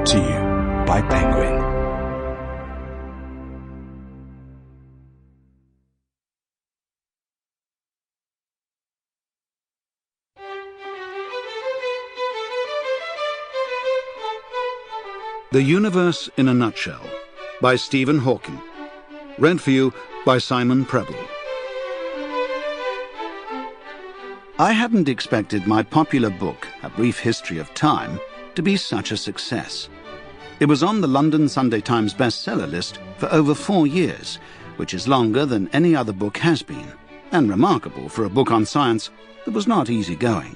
Brought to you by Penguin. The Universe in a Nutshell by Stephen Hawking. Read for you by Simon Prebble. I hadn't expected my popular book, A Brief History of Time, to be such a success. It was on the London Sunday Times bestseller list for over 4 years, which is longer than any other book has been, and remarkable for a book on science that was not easy-going.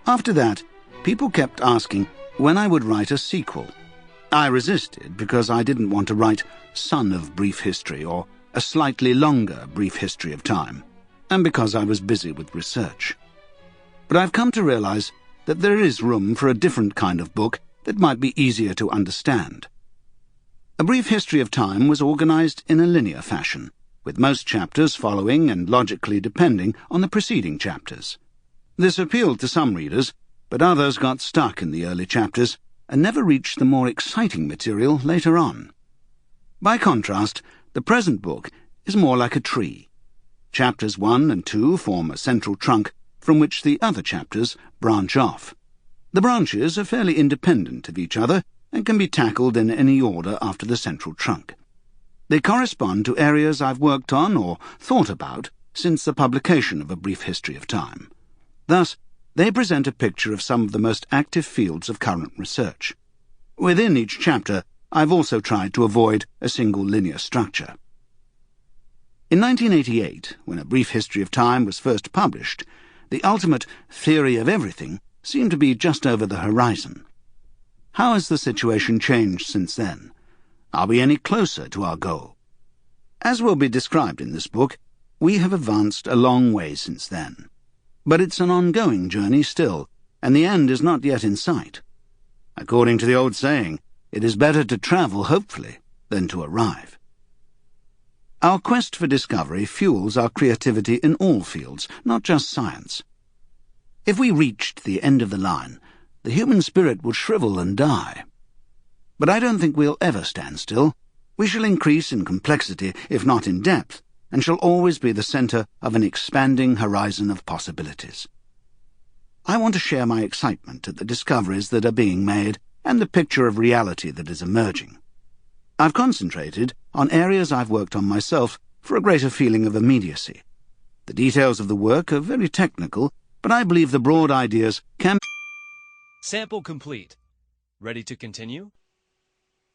After that, people kept asking when I would write a sequel. I resisted because I didn't want to write Son of Brief History or a slightly longer Brief History of Time, and because I was busy with research. But I've come to realize that there is room for a different kind of book that might be easier to understand. A Brief History of Time was organized in a linear fashion, with most chapters following and logically depending on the preceding chapters. This appealed to some readers, but others got stuck in the early chapters and never reached the more exciting material later on. By contrast, the present book is more like a tree. Chapters 1 and 2 form a central trunk from which the other chapters branch off. The branches are fairly independent of each other and can be tackled in any order after the central trunk. They correspond to areas I've worked on or thought about since the publication of A Brief History of Time. Thus, they present a picture of some of the most active fields of current research. Within each chapter, I've also tried to avoid a single linear structure. In 1988, when A Brief History of Time was first published, the ultimate theory of everything seemed to be just over the horizon. How has the situation changed since then? Are we any closer to our goal? As will be described in this book, we have advanced a long way since then. But it's an ongoing journey still, and the end is not yet in sight. According to the old saying, it is better to travel hopefully than to arrive. Our quest for discovery fuels our creativity in all fields, not just science. If we reached the end of the line, the human spirit would shrivel and die. But I don't think we'll ever stand still. We shall increase in complexity, if not in depth, and shall always be the centre of an expanding horizon of possibilities. I want to share my excitement at the discoveries that are being made and the picture of reality that is emerging. I've concentrated on areas I've worked on myself for a greater feeling of immediacy. The details of the work are very technical, but I believe the broad ideas can... Sample complete. Ready to continue?